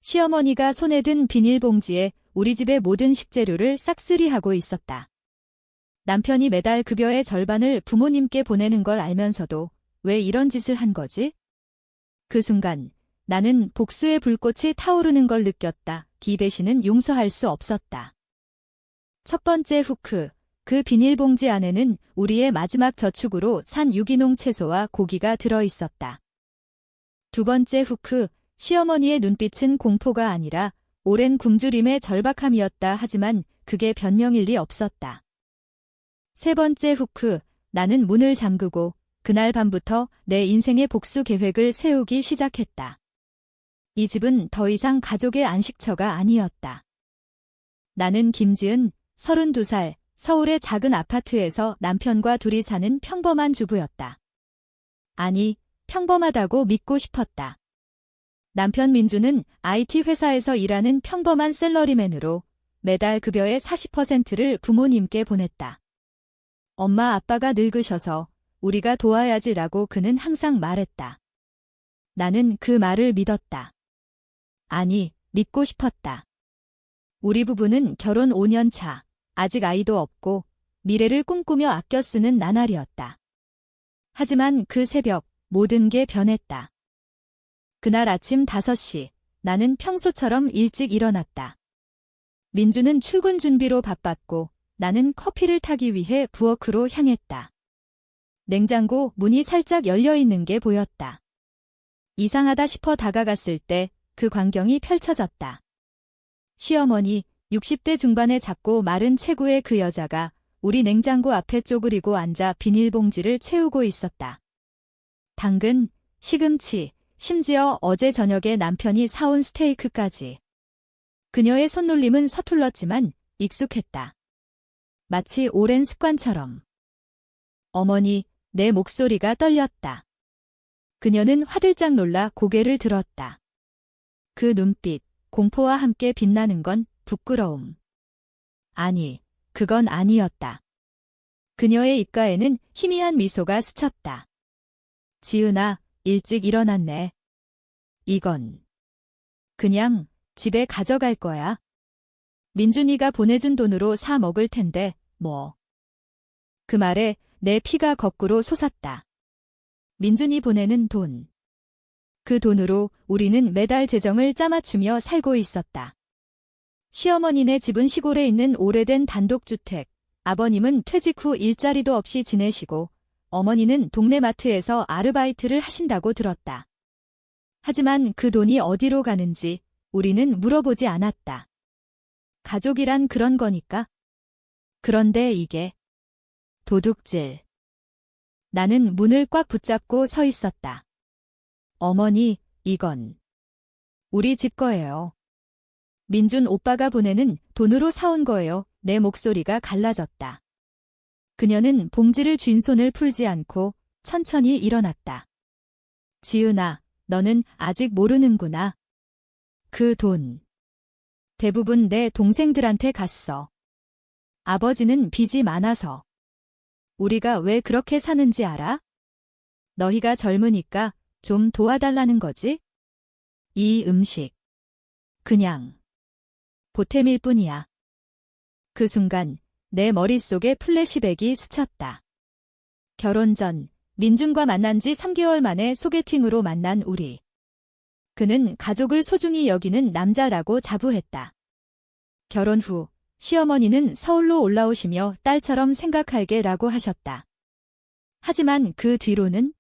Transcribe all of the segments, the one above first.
시어머니가 손에 든 비닐봉지에 우리 집의 모든 식재료를 싹쓸이하고 있었다. 남편이 매달 급여의 절반을 부모님께 보내는 걸 알면서도 왜 이런 짓을 한 거지? 그 순간 나는 복수의 불꽃이 타오르는 걸 느꼈다. 기배신은 용서할 수 없었다. 첫 번째 후크, 그 비닐봉지 안에는 우리의 마지막 저축으로 산 유기농 채소와 고기가 들어있었다. 두 번째 후크, 시어머니의 눈빛은 공포가 아니라 오랜 굶주림의 절박함이었다. 하지만 그게 변명일 리 없었다. 세 번째 후크, 나는 문을 잠그고 그날 밤부터 내 인생의 복수 계획을 세우기 시작했다. 이 집은 더 이상 가족의 안식처가 아니었다. 나는 김지은, 32살, 서울의 작은 아파트에서 남편과 둘이 사는 평범한 주부였다. 아니, 평범하다고 믿고 싶었다. 남편 민주는 IT 회사에서 일하는 평범한 샐러리맨으로 매달 급여의 40%를 부모님께 보냈다. 엄마 아빠가 늙으셔서 우리가 도와야지라고 그는 항상 말했다. 나는 그 말을 믿었다. 아니, 믿고 싶었다. 우리 부부는 결혼 5년 차, 아직 아이도 없고 미래를 꿈꾸며 아껴 쓰는 나날이었다. 하지만 그 새벽 모든 게 변했다. 그날 아침 5시, 나는 평소처럼 일찍 일어났다. 민주는 출근 준비로 바빴고 나는 커피를 타기 위해 부엌으로 향했다. 냉장고 문이 살짝 열려있는 게 보였다. 이상하다 싶어 다가갔을 때 그 광경이 펼쳐졌다. 시어머니, 60대 중반의 작고 마른 체구의 그 여자가 우리 냉장고 앞에 쪼그리고 앉아 비닐봉지를 채우고 있었다. 당근, 시금치, 심지어 어제 저녁에 남편이 사온 스테이크까지. 그녀의 손놀림은 서툴렀지만 익숙했다. 마치 오랜 습관처럼. 어머니, 내 목소리가 떨렸다. 그녀는 화들짝 놀라 고개를 들었다. 그 눈빛, 공포와 함께 빛나는 건 부끄러움. 아니, 그건 아니었다. 그녀의 입가에는 희미한 미소가 스쳤다. 지은아, 일찍 일어났네. 이건 그냥 집에 가져갈 거야. 민준이가 보내준 돈으로 사 먹을 텐데, 뭐. 그 말에 내 피가 거꾸로 솟았다. 민준이 보내는 돈. 그 돈으로 우리는 매달 재정을 짜맞추며 살고 있었다. 시어머니네 집은 시골에 있는 오래된 단독주택, 아버님은 퇴직 후 일자리도 없이 지내시고 어머니는 동네 마트에서 아르바이트를 하신다고 들었다. 하지만 그 돈이 어디로 가는지 우리는 물어보지 않았다. 가족이란 그런 거니까. 그런데 이게 도둑질. 나는 문을 꽉 붙잡고 서 있었다. 어머니, 이건 우리 집 거예요. 민준 오빠가 보내는 돈으로 사온 거예요. 내 목소리가 갈라졌다. 그녀는 봉지를 쥔 손을 풀지 않고 천천히 일어났다. 지은아, 너는 아직 모르는구나. 그 돈. 대부분 내 동생들한테 갔어. 아버지는 빚이 많아서. 우리가 왜 그렇게 사는지 알아? 너희가 젊으니까 좀 도와달라는 거지? 이 음식. 그냥 보탬일 뿐이야. 그 순간 내 머릿속에 플래시백이 스쳤다. 결혼 전 민준과 만난 지 3개월 만에 소개팅으로 만난 우리. 그는 가족을 소중히 여기는 남자라고 자부했다. 결혼 후 시어머니는 서울로 올라오시며 딸처럼 생각할게라고 하셨다. 하지만 그 뒤로는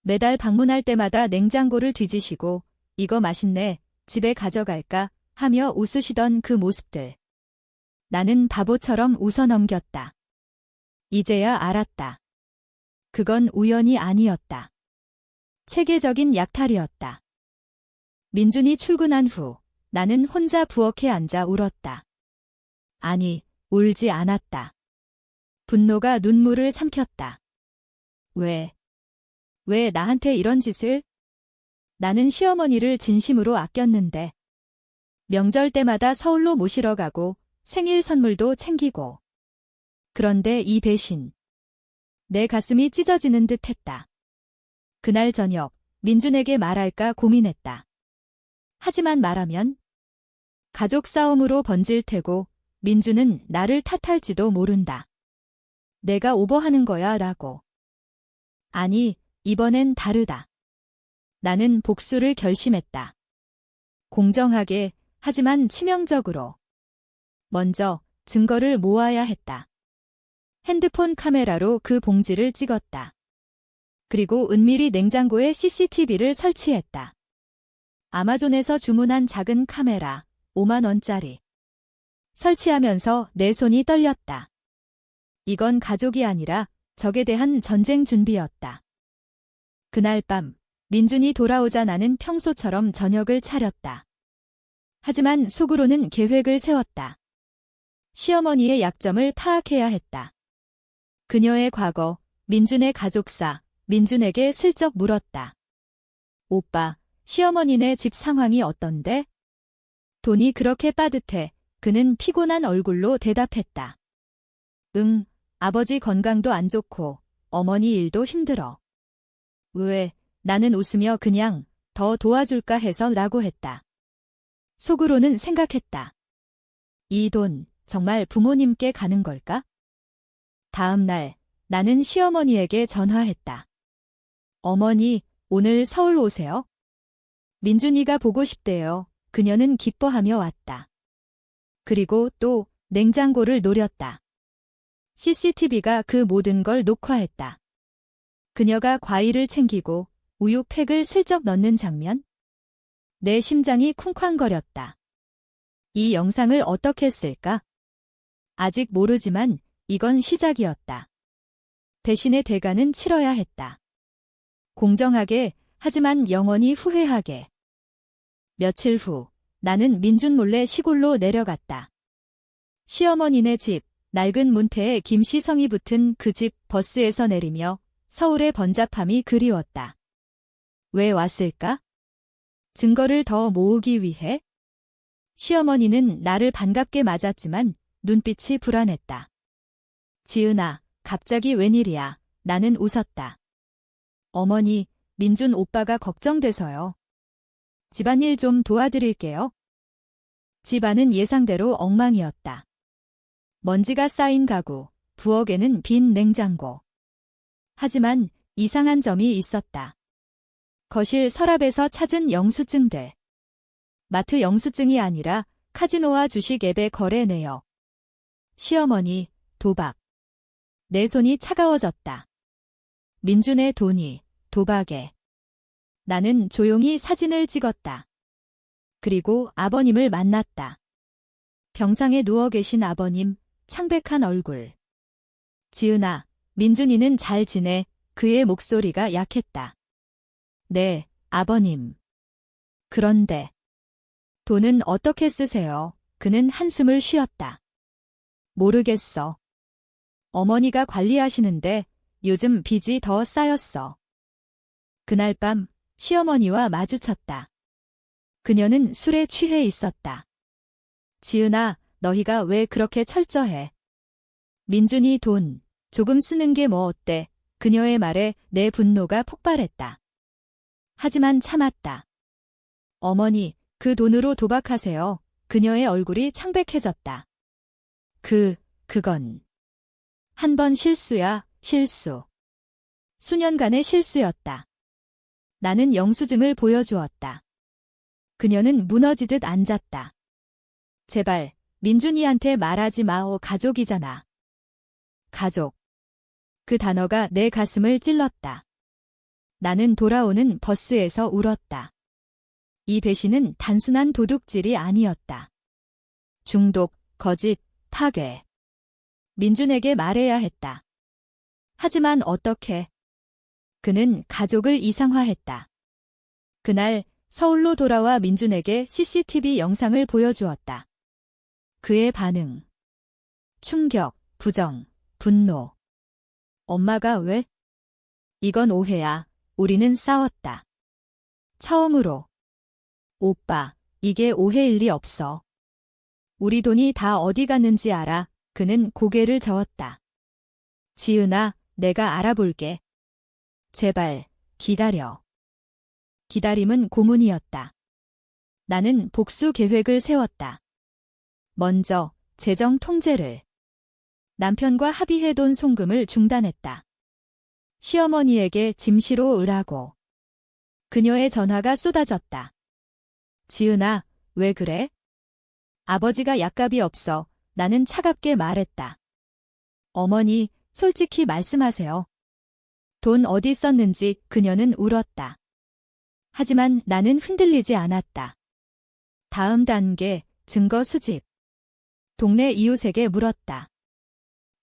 매달 방문할 때마다 냉장고를 뒤지시고 이거 맛있네, 집에 가져갈까 하며 웃으시던 그 모습들. 나는 바보처럼 웃어넘겼다. 이제야 알았다. 그건 우연이 아니었다. 체계적인 약탈이었다. 민준이 출근한 후 나는 혼자 부엌에 앉아 울었다. 아니, 울지 않았다. 분노가 눈물을 삼켰다. 왜 나한테 이런 짓을? 나는 시어머니를 진심으로 아꼈는데. 명절 때마다 서울로 모시러 가고 생일 선물도 챙기고. 그런데 이 배신. 내 가슴이 찢어지는 듯 했다. 그날 저녁 민준에게 말할까 고민했다. 하지만 말하면 가족 싸움으로 번질 테고 민주는 나를 탓할지도 모른다. 내가 오버하는 거야 라고. 아니, 이번엔 다르다. 나는 복수를 결심했다. 공정하게, 하지만 치명적으로. 먼저 증거를 모아야 했다. 핸드폰 카메라로 그 봉지를 찍었다. 그리고 은밀히 냉장고에 CCTV를 설치했다. 아마존에서 주문한 작은 카메라, 5만 원짜리. 설치하면서 내 손이 떨렸다. 이건 가족이 아니라 적에 대한 전쟁 준비였다. 그날 밤, 민준이 돌아오자 나는 평소처럼 저녁을 차렸다. 하지만 속으로는 계획을 세웠다. 시어머니의 약점을 파악해야 했다. 그녀의 과거, 민준의 가족사, 민준에게 슬쩍 물었다. 오빠, 시어머니네 집 상황이 어떤데? 돈이 그렇게 빠듯해. 그는 피곤한 얼굴로 대답했다. 응, 아버지 건강도 안 좋고 어머니 일도 힘들어. 왜? 나는 웃으며 그냥 더 도와줄까 해서 라고 했다. 속으로는 생각했다. 이 돈 정말 부모님께 가는 걸까? 다음 날 나는 시어머니에게 전화했다. 어머니, 오늘 서울 오세요? 민준이가 보고 싶대요. 그녀는 기뻐하며 왔다. 그리고 또 냉장고를 노렸다. CCTV가 그 모든 걸 녹화했다. 그녀가 과일을 챙기고 우유팩을 슬쩍 넣는 장면? 내 심장이 쿵쾅거렸다. 이 영상을 어떻게 쓸까? 아직 모르지만 이건 시작이었다. 대신에 대가는 치러야 했다. 공정하게, 하지만 영원히 후회하게. 며칠 후, 나는 민준 몰래 시골로 내려갔다. 시어머니네 집, 낡은 문패에 김씨성이 붙은 그 집 버스에서 내리며 서울의 번잡함이 그리웠다. 왜 왔을까? 증거를 더 모으기 위해? 시어머니는 나를 반갑게 맞았지만 눈빛이 불안했다. 지은아, 갑자기 웬일이야. 나는 웃었다. 어머니, 민준 오빠가 걱정돼서요. 집안일 좀 도와드릴게요. 집안은 예상대로 엉망이었다. 먼지가 쌓인 가구, 부엌에는 빈 냉장고. 하지만 이상한 점이 있었다. 거실 서랍에서 찾은 영수증들. 마트 영수증이 아니라 카지노와 주식 앱의 거래 내역. 시어머니, 도박. 내 손이 차가워졌다. 민준의 돈이 도박에. 나는 조용히 사진을 찍었다. 그리고 아버님을 만났다. 병상에 누워 계신 아버님, 창백한 얼굴. 지은아, 민준이는 잘 지내. 그의 목소리가 약했다. 네, 아버님. 그런데 돈은 어떻게 쓰세요? 그는 한숨을 쉬었다. 모르겠어. 어머니가 관리하시는데 요즘 빚이 더 쌓였어. 그날 밤 시어머니와 마주쳤다. 그녀는 술에 취해 있었다. 지은아, 너희가 왜 그렇게 철저해? 민준이 돈 조금 쓰는 게 뭐 어때? 그녀의 말에 내 분노가 폭발했다. 하지만 참았다. 어머니, 그 돈으로 도박하세요. 그녀의 얼굴이 창백해졌다. 그건 한 번 실수야, 실수. 수년간의 실수였다. 나는 영수증을 보여주었다. 그녀는 무너지듯 앉았다. 제발, 민준이한테 말하지 마오. 가족이잖아. 가족. 그 단어가 내 가슴을 찔렀다. 나는 돌아오는 버스에서 울었다. 이 배신은 단순한 도둑질이 아니었다. 중독, 거짓, 파괴. 민준에게 말해야 했다. 하지만 어떻게? 그는 가족을 이상화했다. 그날 서울로 돌아와 민준에게 CCTV 영상을 보여주었다. 그의 반응. 충격, 부정, 분노. 엄마가 왜? 이건 오해야. 우리는 싸웠다. 처음으로. 오빠, 이게 오해일 리 없어. 우리 돈이 다 어디 갔는지 알아. 그는 고개를 저었다. 지은아, 내가 알아볼게. 제발, 기다려. 기다림은 고문이었다. 나는 복수 계획을 세웠다. 먼저 재정 통제를. 남편과 합의해둔 송금을 중단했다. 시어머니에게 짐시로 을하고. 그녀의 전화가 쏟아졌다. 지은아, 왜 그래? 아버지가 약값이 없어. 나는 차갑게 말했다. 어머니, 솔직히 말씀하세요. 돈 어디 썼는지 그녀는 울었다. 하지만 나는 흔들리지 않았다. 다음 단계, 증거 수집. 동네 이웃에게 물었다.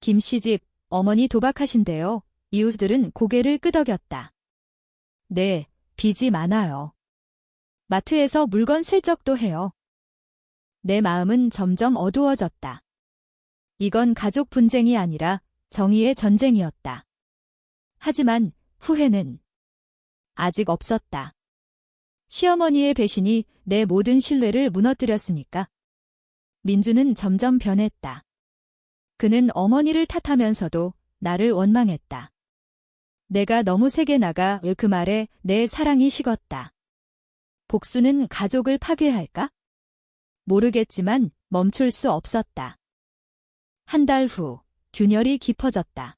김씨 집, 어머니 도박하신대요. 이웃들은 고개를 끄덕였다. 네, 빚이 많아요. 마트에서 물건 슬쩍도 해요. 내 마음은 점점 어두워졌다. 이건 가족 분쟁이 아니라 정의의 전쟁이었다. 하지만 후회는 아직 없었다. 시어머니의 배신이 내 모든 신뢰를 무너뜨렸으니까. 민주는 점점 변했다. 그는 어머니를 탓하면서도 나를 원망했다. 내가 너무 세게 나가 그 말에 내 사랑이 식었다. 복수는 가족을 파괴할까? 모르겠지만 멈출 수 없었다. 한 달 후, 균열이 깊어졌다.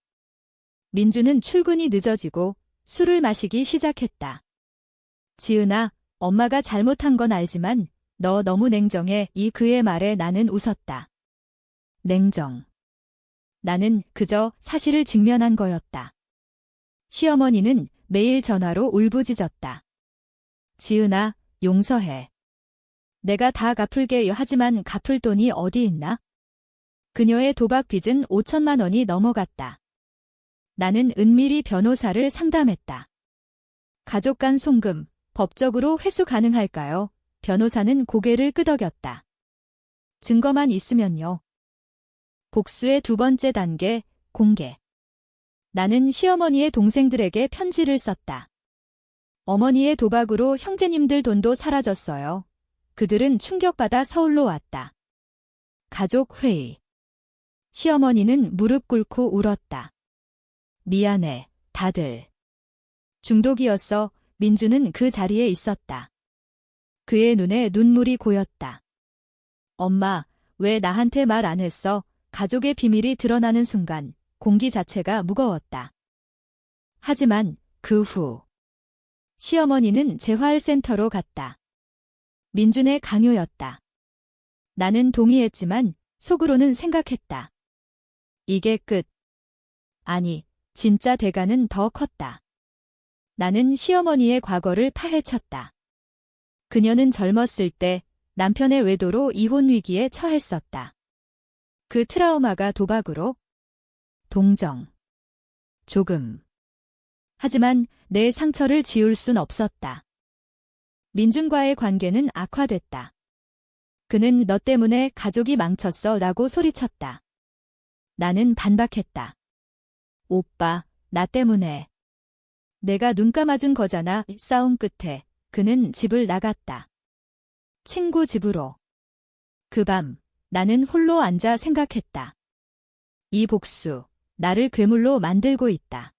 민주는 출근이 늦어지고 술을 마시기 시작했다. 지은아, 엄마가 잘못한 건 알지만 너 너무 냉정해. 이 그의 말에 나는 웃었다. 냉정. 나는 그저 사실을 직면한 거였다. 시어머니는 매일 전화로 울부짖었다. 지은아, 용서해. 내가 다 갚을게요. 하지만 갚을 돈이 어디 있나? 그녀의 도박 빚은 5천만 원이 넘어갔다. 나는 은밀히 변호사를 상담했다. 가족 간 송금, 법적으로 회수 가능할까요? 변호사는 고개를 끄덕였다. 증거만 있으면요. 복수의 두 번째 단계, 공개. 나는 시어머니의 동생들에게 편지를 썼다. 어머니의 도박으로 형제님들 돈도 사라졌어요. 그들은 충격받아 서울로 왔다. 가족 회의. 시어머니는 무릎 꿇고 울었다. 미안해, 다들. 중독이었어. 민주는 그 자리에 있었다. 그의 눈에 눈물이 고였다. 엄마, 왜 나한테 말 안 했어? 가족의 비밀이 드러나는 순간 공기 자체가 무거웠다. 하지만 그 후 시어머니는 재활센터로 갔다. 민준의 강요였다. 나는 동의했지만 속으로는 생각했다. 이게 끝. 아니, 진짜 대가는 더 컸다. 나는 시어머니의 과거를 파헤쳤다. 그녀는 젊었을 때 남편의 외도로 이혼 위기에 처했었다. 그 트라우마가 도박으로? 동정. 조금. 하지만 내 상처를 지울 순 없었다. 민준과의 관계는 악화됐다. 그는 너 때문에 가족이 망쳤어 라고 소리쳤다. 나는 반박했다. 오빠, 나 때문에. 내가 눈 감아준 거잖아. 싸움 끝에 그는 집을 나갔다. 친구 집으로. 그 밤 나는 홀로 앉아 생각했다. 이 복수, 나를 괴물로 만들고 있다.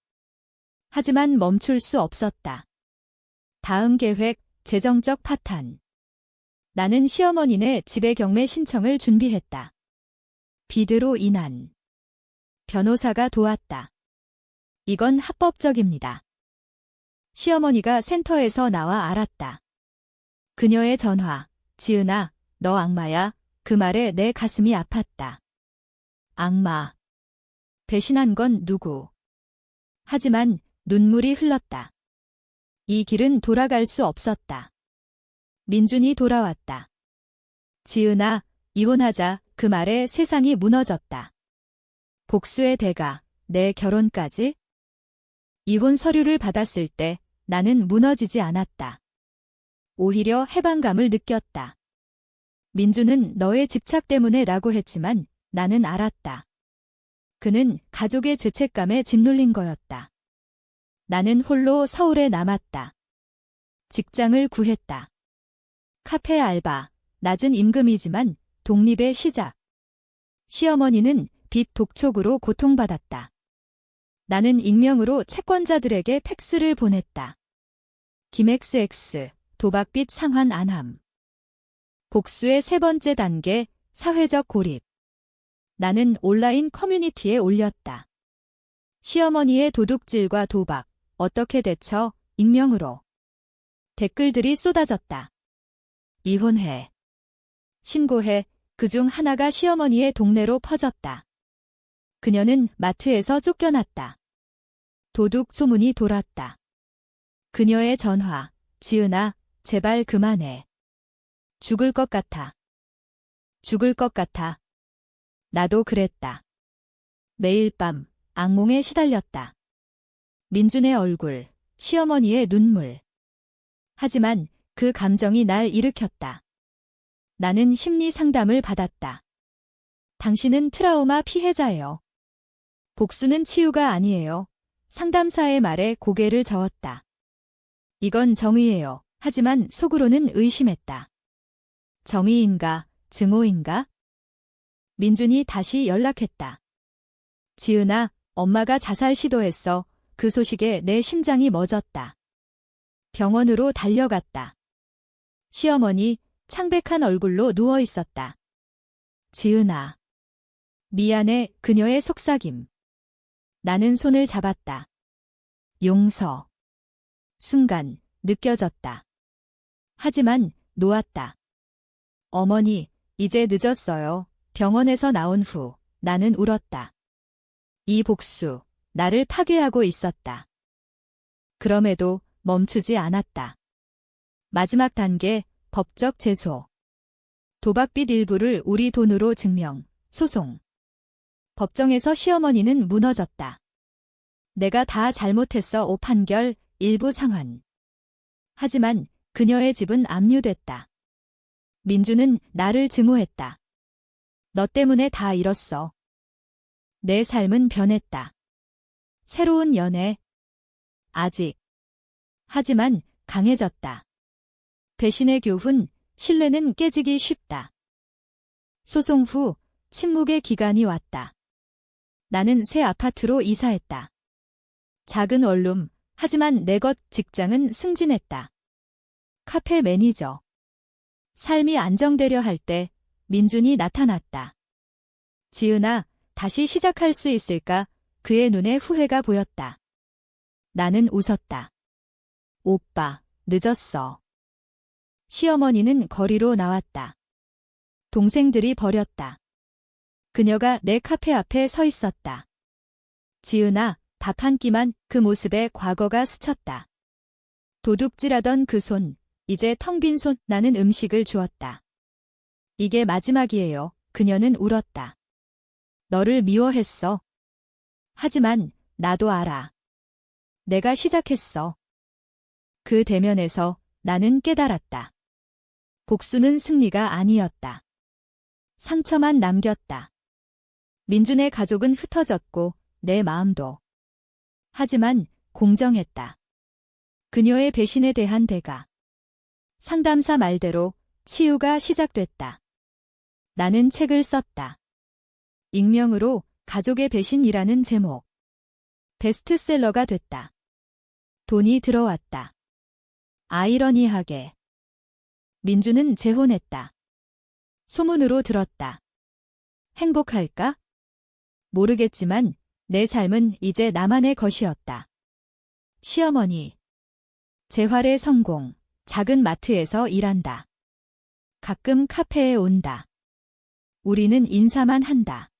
하지만 멈출 수 없었다. 다음 계획, 재정적 파탄. 나는 시어머니네 집에 경매 신청을 준비했다. 빚으로 인한. 변호사가 도왔다. 이건 합법적입니다. 시어머니가 센터에서 나와 알았다. 그녀의 전화, 지은아, 너 악마야. 그 말에 내 가슴이 아팠다. 악마. 배신한 건 누구? 하지만 눈물이 흘렀다. 이 길은 돌아갈 수 없었다. 민준이 돌아왔다. 지은아, 이혼하자. 그 말에 세상이 무너졌다. 복수의 대가, 내 결혼까지? 이혼 서류를 받았을 때 나는 무너지지 않았다. 오히려 해방감을 느꼈다. 민주는 너의 집착 때문에 라고 했지만 나는 알았다. 그는 가족의 죄책감에 짓눌린 거였다. 나는 홀로 서울에 남았다. 직장을 구했다. 카페 알바, 낮은 임금이지만 독립의 시작. 시어머니는 빚 독촉으로 고통받았다. 나는 익명으로 채권자들에게 팩스를 보냈다. 김XX, 도박빚 상환 안함. 복수의 세 번째 단계, 사회적 고립. 나는 온라인 커뮤니티에 올렸다. 시어머니의 도둑질과 도박, 어떻게 대처, 익명으로. 댓글들이 쏟아졌다. 이혼해. 신고해. 그중 하나가 시어머니의 동네로 퍼졌다. 그녀는 마트에서 쫓겨났다. 도둑 소문이 돌았다. 그녀의 전화, 지은아, 제발 그만해. 죽을 것 같아. 죽을 것 같아. 나도 그랬다. 매일 밤 악몽에 시달렸다. 민준의 얼굴, 시어머니의 눈물. 하지만 그 감정이 날 일으켰다. 나는 심리 상담을 받았다. 당신은 트라우마 피해자예요. 복수는 치유가 아니에요. 상담사의 말에 고개를 저었다. 이건 정의예요. 하지만 속으로는 의심했다. 정의인가, 증오인가? 민준이 다시 연락했다. 지은아, 엄마가 자살 시도했어. 그 소식에 내 심장이 멎었다. 병원으로 달려갔다. 시어머니, 창백한 얼굴로 누워 있었다. 지은아. 미안해. 그녀의 속삭임. 나는 손을 잡았다. 용서. 순간 느껴졌다. 하지만 놓았다. 어머니, 이제 늦었어요. 병원에서 나온 후 나는 울었다. 이 복수, 나를 파괴하고 있었다. 그럼에도 멈추지 않았다. 마지막 단계, 법적 제소. 도박빚 일부를 우리 돈으로 증명, 소송. 법정에서 시어머니는 무너졌다. 내가 다 잘못했어. 오 판결, 일부 상환. 하지만 그녀의 집은 압류됐다. 민주는 나를 증오했다. 너 때문에 다 잃었어. 내 삶은 변했다. 새로운 연애. 아직. 하지만 강해졌다. 배신의 교훈, 신뢰는 깨지기 쉽다. 소송 후 침묵의 기간이 왔다. 나는 새 아파트로 이사했다. 작은 원룸, 하지만 내 것 직장은 승진했다. 카페 매니저. 삶이 안정되려 할 때 민준이 나타났다. 지은아, 다시 시작할 수 있을까? 그의 눈에 후회가 보였다. 나는 웃었다. 오빠, 늦었어. 시어머니는 거리로 나왔다. 동생들이 버렸다. 그녀가 내 카페 앞에 서 있었다. 지은아, 밥 한 끼만. 그 모습에 과거가 스쳤다. 도둑질하던 그 손, 이제 텅 빈 손. 나는 음식을 주었다. 이게 마지막이에요. 그녀는 울었다. 너를 미워했어. 하지만 나도 알아. 내가 시작했어. 그 대면에서 나는 깨달았다. 복수는 승리가 아니었다. 상처만 남겼다. 민준의 가족은 흩어졌고 내 마음도. 하지만 공정했다. 그녀의 배신에 대한 대가. 상담사 말대로 치유가 시작됐다. 나는 책을 썼다. 익명으로 가족의 배신이라는 제목. 베스트셀러가 됐다. 돈이 들어왔다. 아이러니하게. 민주는 재혼했다. 소문으로 들었다. 행복할까? 모르겠지만 내 삶은 이제 나만의 것이었다. 시어머니. 재활의 성공. 작은 마트에서 일한다. 가끔 카페에 온다. 우리는 인사만 한다.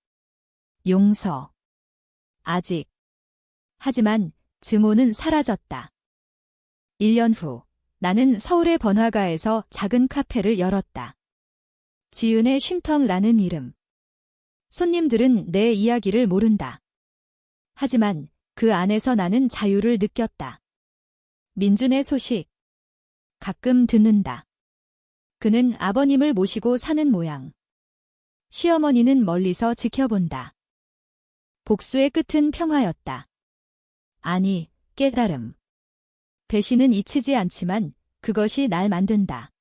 용서. 아직. 하지만 증오는 사라졌다. 1년 후 나는 서울의 번화가에서 작은 카페를 열었다. 지은의 쉼터라는 이름. 손님들은 내 이야기를 모른다. 하지만 그 안에서 나는 자유를 느꼈다. 민준의 소식. 가끔 듣는다. 그는 아버님을 모시고 사는 모양. 시어머니는 멀리서 지켜본다. 복수의 끝은 평화였다. 아니, 깨달음. 배신은 잊히지 않지만 그것이 날 만든다.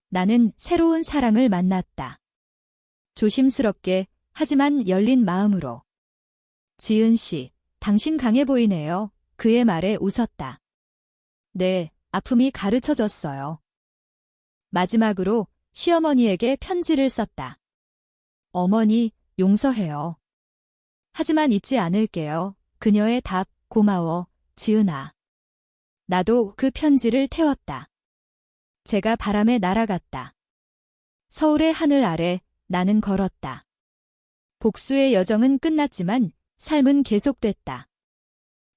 나는 새로운 사랑을 만났다. 조심스럽게, 하지만 열린 마음으로. 지은 씨, 당신 강해 보이네요. 그의 말에 웃었다. 네, 아픔이 가르쳐줬어요. 마지막으로 시어머니에게 편지를 썼다. 어머니, 용서해요. 하지만 잊지 않을게요. 그녀의 답, 고마워, 지은아. 나도 그 편지를 태웠다. 제가 바람에 날아갔다. 서울의 하늘 아래 나는 걸었다. 복수의 여정은 끝났지만 삶은 계속됐다.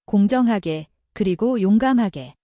공정하게, 그리고 용감하게.